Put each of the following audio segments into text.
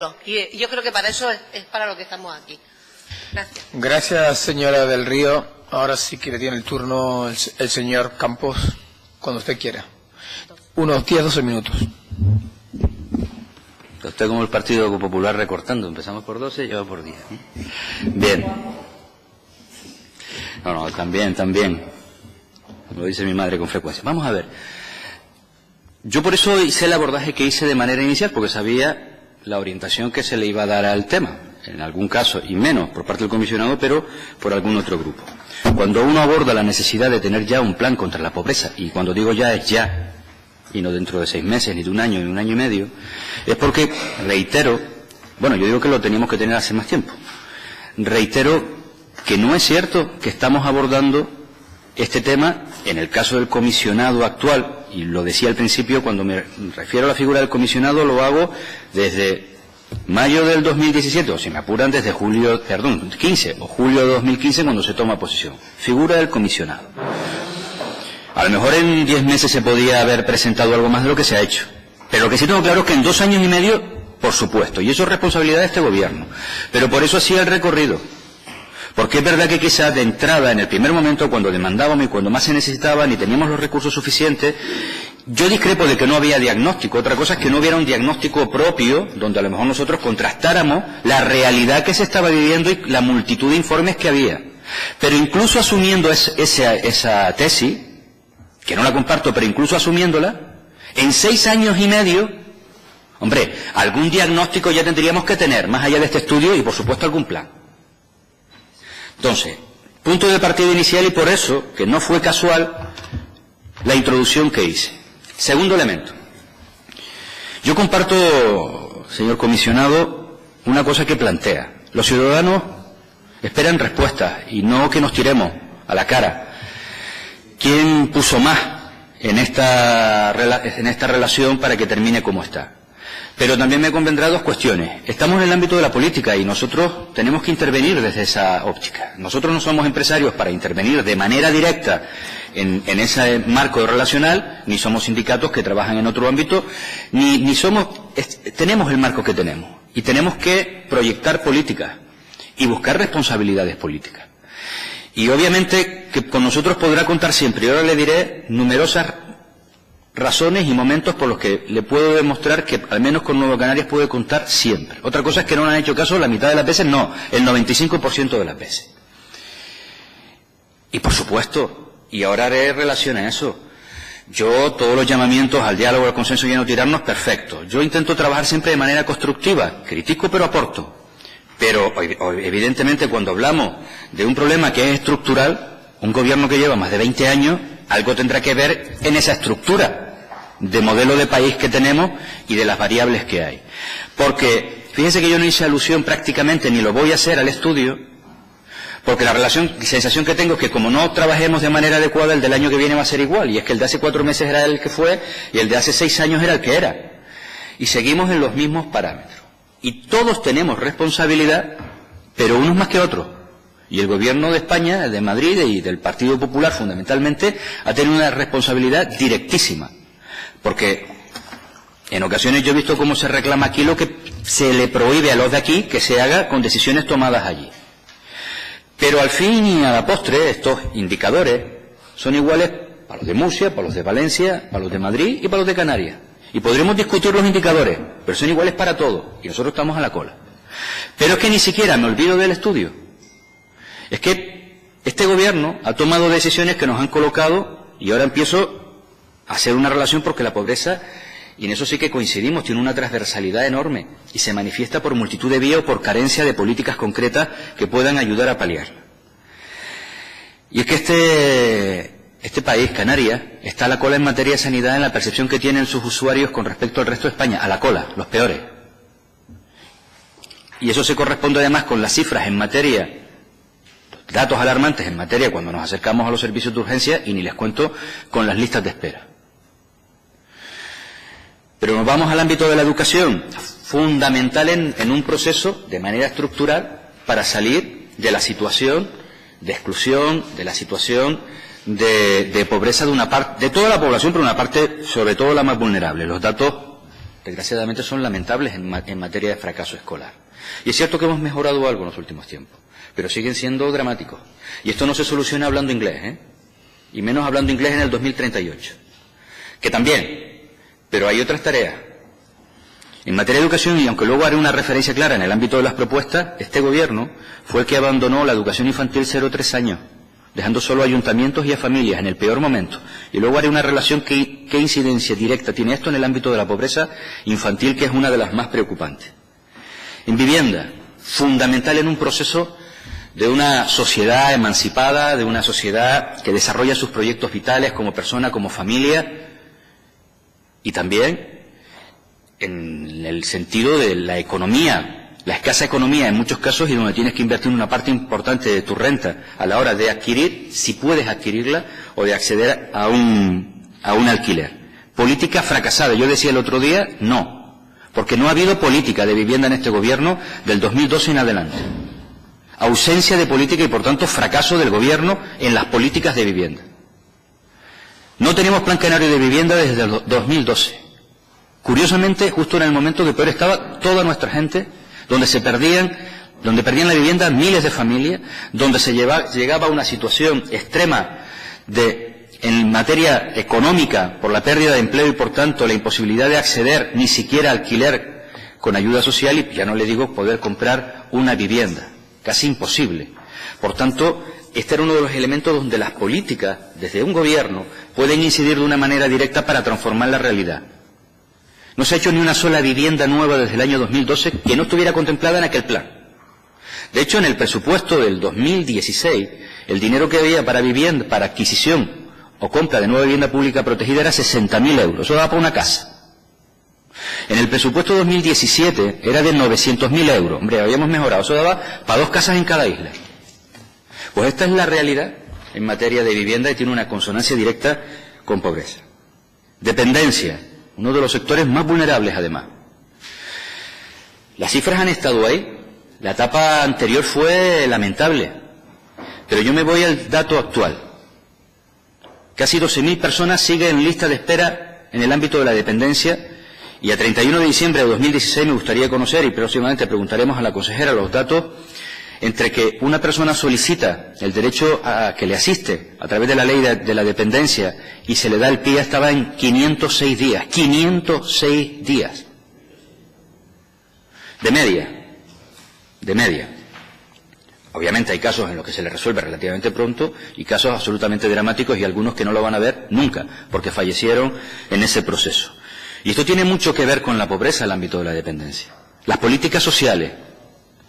Y yo creo que para eso es para lo que estamos aquí. Gracias. Gracias, señora del Río. Ahora sí que le tiene el turno el señor Campos, cuando usted quiera. Unos 10-12 minutos. Usted como el Partido Popular recortando. Empezamos por 12 y ya va por 10. Bien. No, también. Lo dice mi madre con frecuencia. Vamos a ver. Yo por eso hice el abordaje que hice de manera inicial, porque sabía la orientación que se le iba a dar al tema, en algún caso, y menos por parte del comisionado, pero por algún otro grupo. Cuando uno aborda la necesidad de tener ya un plan contra la pobreza, y cuando digo ya es ya, y no dentro de 6 meses, ni de un año, ni un año y medio, es porque, reitero, yo digo que lo teníamos que tener hace más tiempo, reitero que no es cierto que estamos abordando este tema, en el caso del comisionado actual, y lo decía al principio, cuando me refiero a la figura del comisionado, lo hago desde mayo del 2017, o si me apuran, desde 15 o julio de 2015, cuando se toma posición. Figura del comisionado. A lo mejor en 10 meses se podía haber presentado algo más de lo que se ha hecho. Pero lo que sí tengo claro es que en 2 años y medio, por supuesto, y eso es responsabilidad de este gobierno. Pero por eso hacía el recorrido. Porque es verdad que quizás de entrada, en el primer momento, cuando demandábamos y cuando más se necesitaba, ni teníamos los recursos suficientes, yo discrepo de que no había diagnóstico. Otra cosa es que no hubiera un diagnóstico propio, donde a lo mejor nosotros contrastáramos la realidad que se estaba viviendo y la multitud de informes que había. Pero incluso asumiendo esa tesis, que no la comparto, pero incluso asumiéndola, en 6 años y medio, hombre, algún diagnóstico ya tendríamos que tener, más allá de este estudio, y por supuesto algún plan. Entonces, punto de partida inicial, y por eso, que no fue casual, la introducción que hice. Segundo elemento. Yo comparto, señor comisionado, una cosa que plantea. Los ciudadanos esperan respuestas y no que nos tiremos a la cara. ¿Quién puso más en esta relación para que termine como está? Pero también me convendrá 2 cuestiones. Estamos en el ámbito de la política y nosotros tenemos que intervenir desde esa óptica. Nosotros no somos empresarios para intervenir de manera directa en ese marco relacional, ni somos sindicatos que trabajan en otro ámbito, tenemos el marco que tenemos y tenemos que proyectar políticas y buscar responsabilidades políticas. Y obviamente que con nosotros podrá contar siempre, y ahora le diré numerosas razones y momentos por los que le puedo demostrar que al menos con Nueva Canarias puede contar siempre. Otra cosa es que no le han hecho caso la mitad de las veces, no, el 95% de las veces. Y por supuesto, y ahora haré relación a eso, yo todos los llamamientos al diálogo, al consenso y a no tirarnos, perfecto. Yo intento trabajar siempre de manera constructiva, critico pero aporto. Pero evidentemente cuando hablamos de un problema que es estructural, un gobierno que lleva más de 20 años, algo tendrá que ver en esa estructura de modelo de país que tenemos y de las variables que hay. Porque, fíjense que yo no hice alusión prácticamente, ni lo voy a hacer al estudio, porque la sensación que tengo es que como no trabajemos de manera adecuada, el del año que viene va a ser igual, y es que el de hace 4 meses era el que fue, y el de hace 6 años era el que era. Y seguimos en los mismos parámetros. Y todos tenemos responsabilidad, pero unos más que otros. Y el gobierno de España, de Madrid y del Partido Popular fundamentalmente, ha tenido una responsabilidad directísima. Porque en ocasiones yo he visto cómo se reclama aquí lo que se le prohíbe a los de aquí que se haga con decisiones tomadas allí. Pero al fin y a la postre, estos indicadores son iguales para los de Murcia, para los de Valencia, para los de Madrid y para los de Canarias. Y podremos discutir los indicadores, pero son iguales para todos. Y nosotros estamos a la cola. Pero es que ni siquiera me olvido del estudio. Es que este gobierno ha tomado decisiones que nos han colocado, y ahora empiezo a hacer una relación porque la pobreza, y en eso sí que coincidimos, tiene una transversalidad enorme y se manifiesta por multitud de vías o por carencia de políticas concretas que puedan ayudar a paliarla. Y es que este país, Canarias, está a la cola en materia de sanidad en la percepción que tienen sus usuarios con respecto al resto de España, a la cola, los peores. Y eso se corresponde además con las cifras en materia, datos alarmantes en materia cuando nos acercamos a los servicios de urgencia, y ni les cuento con las listas de espera. Pero nos vamos al ámbito de la educación, fundamental en un proceso de manera estructural para salir de la situación de exclusión, de la situación de pobreza de una parte, de toda la población, pero una parte sobre todo la más vulnerable. Los datos desgraciadamente son lamentables en materia de fracaso escolar. Y es cierto que hemos mejorado algo en los últimos tiempos, pero siguen siendo dramáticos. Y esto no se soluciona hablando inglés, ¿eh? Y menos hablando inglés en el 2038. Que también, pero hay otras tareas. En materia de educación, y aunque luego haré una referencia clara en el ámbito de las propuestas, este gobierno fue el que abandonó la educación infantil 0-3 años, dejando solo a ayuntamientos y a familias en el peor momento. Y luego haré una relación qué incidencia directa tiene esto en el ámbito de la pobreza infantil, que es una de las más preocupantes. En vivienda, fundamental en un proceso de una sociedad emancipada, de una sociedad que desarrolla sus proyectos vitales como persona, como familia, y también en el sentido de la economía, la escasa economía en muchos casos, y donde tienes que invertir una parte importante de tu renta a la hora de adquirir, si puedes adquirirla, o de acceder a un alquiler. Política fracasada. Yo decía el otro día, no, porque no ha habido política de vivienda en este gobierno del 2012 en adelante. Ausencia de política y, por tanto, fracaso del gobierno en las políticas de vivienda. No tenemos plan canario de vivienda desde el 2012. Curiosamente, justo en el momento que peor estaba toda nuestra gente, donde perdían la vivienda miles de familias, donde se llegaba a una situación extrema en materia económica por la pérdida de empleo y, por tanto, la imposibilidad de acceder ni siquiera a alquiler con ayuda social, y ya no le digo poder comprar una vivienda. Casi imposible. Por tanto, este era uno de los elementos donde las políticas, desde un gobierno, pueden incidir de una manera directa para transformar la realidad. No se ha hecho ni una sola vivienda nueva desde el año 2012 que no estuviera contemplada en aquel plan. De hecho, en el presupuesto del 2016, el dinero que había para vivienda, para adquisición o compra de nueva vivienda pública protegida era 60.000 euros. Eso daba para una casa. En el presupuesto 2017 era de 900.000 euros. Hombre, habíamos mejorado. Eso daba para 2 casas en cada isla. Pues esta es la realidad en materia de vivienda y tiene una consonancia directa con pobreza. Dependencia, uno de los sectores más vulnerables además. Las cifras han estado ahí. La etapa anterior fue lamentable. Pero yo me voy al dato actual. Casi 12.000 personas siguen en lista de espera en el ámbito de la dependencia. Y a 31 de diciembre de 2016 me gustaría conocer, y próximamente preguntaremos a la consejera los datos, entre que una persona solicita el derecho a que le asiste a través de la ley de la dependencia y se le da el pie, estaba en 506 días. 506 días. De media. Obviamente hay casos en los que se le resuelve relativamente pronto y casos absolutamente dramáticos y algunos que no lo van a ver nunca, porque fallecieron en ese proceso. Y esto tiene mucho que ver con la pobreza en el ámbito de la dependencia. Las políticas sociales.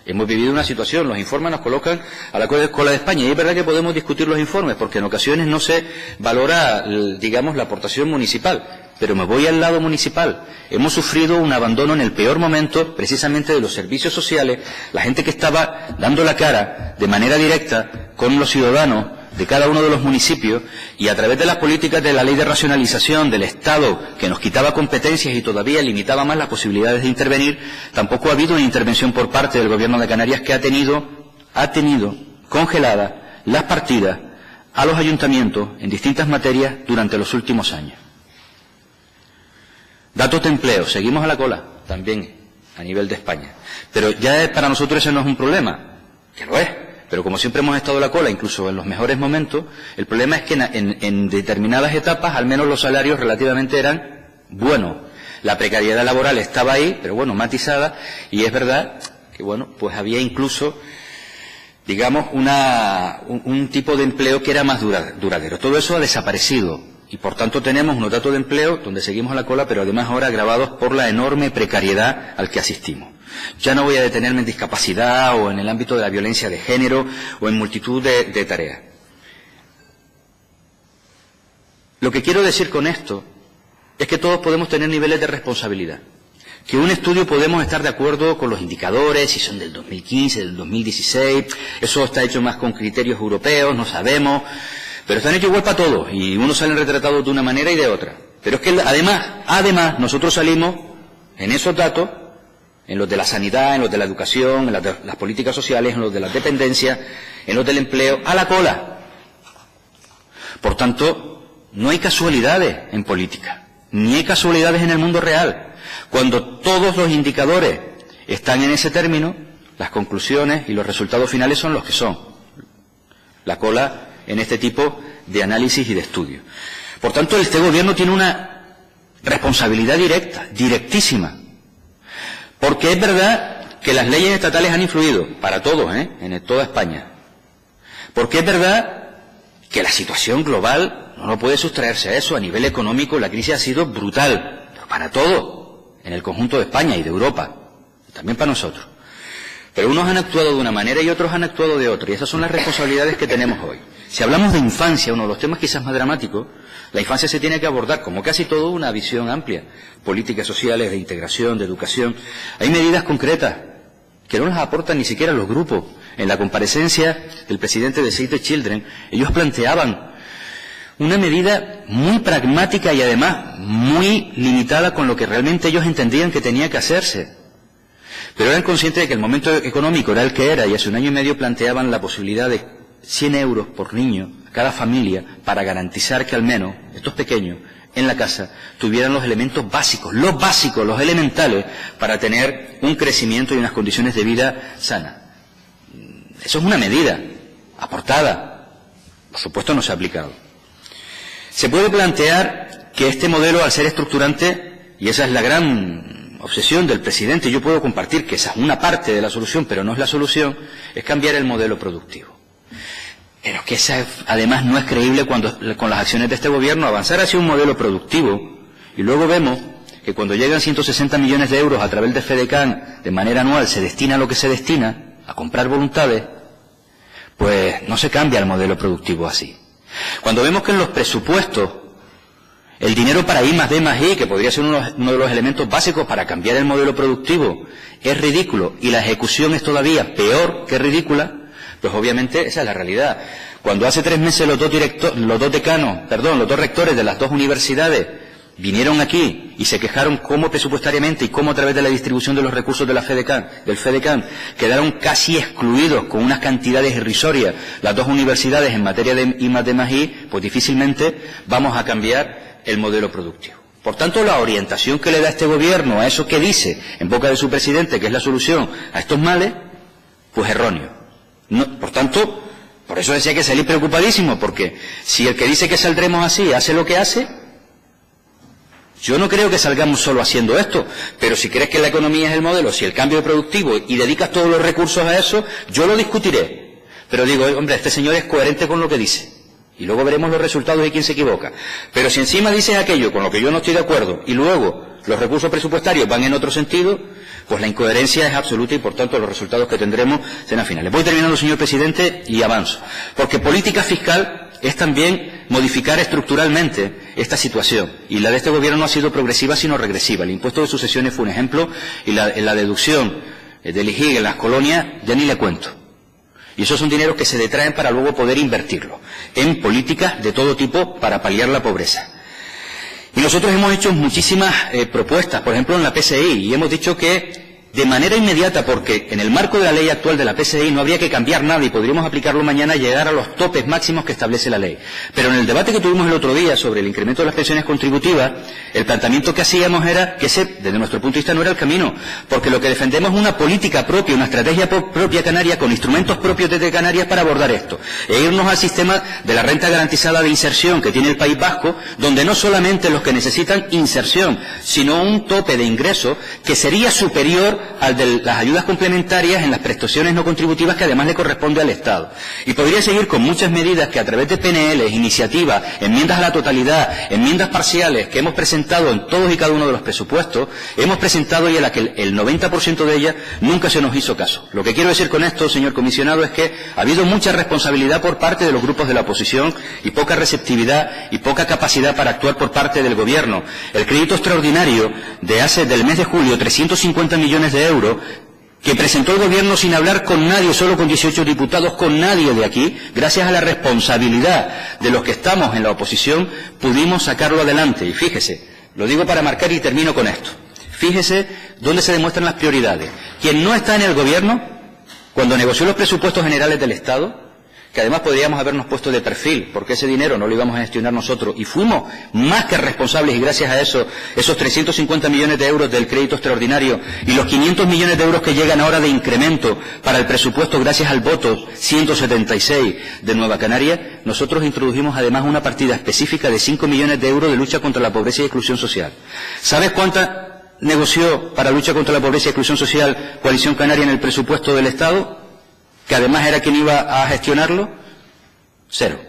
Hemos vivido una situación, los informes nos colocan a la cola de España, y es verdad que podemos discutir los informes, porque en ocasiones no se valora, digamos, la aportación municipal. Pero me voy al lado municipal. Hemos sufrido un abandono en el peor momento, precisamente de los servicios sociales, la gente que estaba dando la cara de manera directa con los ciudadanos de cada uno de los municipios, y a través de las políticas de la ley de racionalización del Estado, que nos quitaba competencias y todavía limitaba más las posibilidades de intervenir, tampoco ha habido una intervención por parte del Gobierno de Canarias, que ha tenido congeladas las partidas a los ayuntamientos en distintas materias durante los últimos años. Datos de empleo, seguimos a la cola, también a nivel de España. Pero ya para nosotros ese no es un problema, que lo es. Pero como siempre hemos estado a la cola, incluso en los mejores momentos, el problema es que en determinadas etapas, al menos los salarios relativamente eran buenos. La precariedad laboral estaba ahí, pero bueno, matizada, y es verdad que bueno, pues había incluso, digamos, un tipo de empleo que era más duradero. Todo eso ha desaparecido, y por tanto tenemos unos datos de empleo donde seguimos a la cola, pero además ahora agravados por la enorme precariedad al que asistimos. Ya no voy a detenerme en discapacidad o en el ámbito de la violencia de género o en multitud de tareas. Lo que quiero decir con esto es que todos podemos tener niveles de responsabilidad. Que un estudio podemos estar de acuerdo con los indicadores, si son del 2015, del 2016, eso está hecho más con criterios europeos, no sabemos, pero están hechos igual para todos y unos salen retratados de una manera y de otra. Pero es que además nosotros salimos en esos datos, en los de la sanidad, en los de la educación, en las políticas sociales, en los de la dependencia, en los del empleo, a la cola. Por tanto, no hay casualidades en política, ni hay casualidades en el mundo real. Cuando todos los indicadores están en ese término, las conclusiones y los resultados finales son los que son. La cola en este tipo de análisis y de estudio. Por tanto, este gobierno tiene una responsabilidad directa, directísima. Porque es verdad que las leyes estatales han influido, para todos, en toda España. Porque es verdad que la situación global no puede sustraerse a eso. A nivel económico la crisis ha sido brutal, pero para todo, en el conjunto de España y de Europa, y también para nosotros. Pero unos han actuado de una manera y otros han actuado de otra, y esas son las responsabilidades que tenemos hoy. Si hablamos de infancia, uno de los temas quizás más dramáticos, la infancia se tiene que abordar, como casi todo, una visión amplia. Políticas sociales, de integración, de educación. Hay medidas concretas que no las aportan ni siquiera los grupos. En la comparecencia del presidente de Save the Children, ellos planteaban una medida muy pragmática y además muy limitada con lo que realmente ellos entendían que tenía que hacerse. Pero eran conscientes de que el momento económico era el que era, y hace un año y medio planteaban la posibilidad de 100 euros por niño a cada familia para garantizar que al menos estos pequeños en la casa tuvieran los elementos básicos, los elementales, para tener un crecimiento y unas condiciones de vida sanas. Eso es una medida aportada, por supuesto no se ha aplicado. Se puede plantear que este modelo, al ser estructurante, y esa es la gran obsesión del presidente, yo puedo compartir que esa es una parte de la solución, pero no es la solución, es cambiar el modelo productivo. Pero que esa además no es creíble con las acciones de este gobierno, avanzar hacia un modelo productivo, y luego vemos que cuando llegan 160 millones de euros a través de FEDECAN de manera anual, se destina lo que se destina, a comprar voluntades, pues no se cambia el modelo productivo así. Cuando vemos que en los presupuestos el dinero para I+D+I, que podría ser uno de los elementos básicos para cambiar el modelo productivo, es ridículo y la ejecución es todavía peor que ridícula, pues obviamente esa es la realidad. Cuando hace 3 meses los dos rectores de las dos universidades vinieron aquí y se quejaron cómo presupuestariamente y cómo a través de la distribución de los recursos de del FEDECAN quedaron casi excluidos con unas cantidades irrisorias las dos universidades en materia de I+D+I, pues difícilmente vamos a cambiar el modelo productivo. Por tanto, la orientación que le da este gobierno a eso que dice en boca de su presidente que es la solución a estos males, pues erróneo. No, por tanto, por eso decía que salí preocupadísimo, porque si el que dice que saldremos así hace lo que hace, yo no creo que salgamos solo haciendo esto, pero si crees que la economía es el modelo, si el cambio productivo y dedicas todos los recursos a eso, yo lo discutiré. Pero digo, hombre, este señor es coherente con lo que dice. Y luego veremos los resultados de quién se equivoca. Pero si encima dices aquello con lo que yo no estoy de acuerdo y luego los recursos presupuestarios van en otro sentido, pues la incoherencia es absoluta y por tanto los resultados que tendremos serán finales. Voy terminando, señor presidente, y avanzo. Porque política fiscal es también modificar estructuralmente esta situación. Y la de este gobierno no ha sido progresiva sino regresiva. El impuesto de sucesiones fue un ejemplo y la deducción del IGIG en las colonias ya ni le cuento. Y esos son dineros que se detraen para luego poder invertirlo en políticas de todo tipo para paliar la pobreza. Y nosotros hemos hecho muchísimas propuestas, por ejemplo en la PSI, y hemos dicho que de manera inmediata, porque en el marco de la ley actual de la PSI no habría que cambiar nada y podríamos aplicarlo mañana y llegar a los topes máximos que establece la ley. Pero en el debate que tuvimos el otro día sobre el incremento de las pensiones contributivas, el planteamiento que hacíamos era que ese, desde nuestro punto de vista, no era el camino, porque lo que defendemos es una política propia, una estrategia propia canaria, con instrumentos propios desde Canarias para abordar esto, e irnos al sistema de la renta garantizada de inserción que tiene el País Vasco, donde no solamente los que necesitan inserción, sino un tope de ingreso que sería superior al de las ayudas complementarias en las prestaciones no contributivas que además le corresponde al Estado. Y podría seguir con muchas medidas que a través de PNLs, iniciativas, enmiendas a la totalidad, enmiendas parciales que hemos presentado en todos y cada uno de los presupuestos, hemos presentado y en la que el 90% de ellas nunca se nos hizo caso. Lo que quiero decir con esto, señor comisionado, es que ha habido mucha responsabilidad por parte de los grupos de la oposición y poca receptividad y poca capacidad para actuar por parte del Gobierno. El crédito extraordinario del mes de julio, 350 millones de euros, que presentó el Gobierno sin hablar con nadie, solo con 18 diputados, con nadie de aquí, gracias a la responsabilidad de los que estamos en la oposición, pudimos sacarlo adelante. Y fíjese, lo digo para marcar y termino con esto. Fíjese dónde se demuestran las prioridades. Quien no está en el Gobierno, cuando negoció los presupuestos generales del Estado, que además podríamos habernos puesto de perfil, porque ese dinero no lo íbamos a gestionar nosotros, y fuimos más que responsables, y gracias a eso, esos 350 millones de euros del crédito extraordinario y los 500 millones de euros que llegan ahora de incremento para el presupuesto gracias al voto 176 de Nueva Canaria, nosotros introdujimos además una partida específica de 5 millones de euros de lucha contra la pobreza y exclusión social. ¿Sabes cuánta negoció para lucha contra la pobreza y exclusión social Coalición Canaria en el presupuesto del Estado? Que además era quien iba a gestionarlo, 0.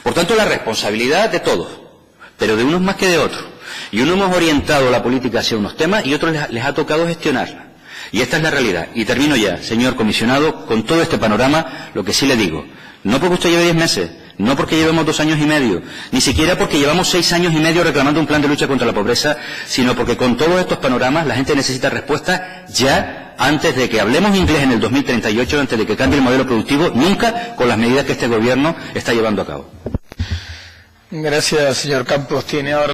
Por tanto, la responsabilidad de todos, pero de unos más que de otros. Y unos hemos orientado la política hacia unos temas y otros les ha tocado gestionarla. Y esta es la realidad. Y termino ya, señor comisionado, con todo este panorama, lo que sí le digo. No porque usted lleve 10 meses, no porque llevemos 2 años y medio, ni siquiera porque llevamos 6 años y medio reclamando un plan de lucha contra la pobreza, sino porque con todos estos panoramas la gente necesita respuesta ya, antes de que hablemos inglés en el 2038, antes de que cambie el modelo productivo, nunca con las medidas que este gobierno está llevando a cabo. Gracias, señor Campos. Tiene ahora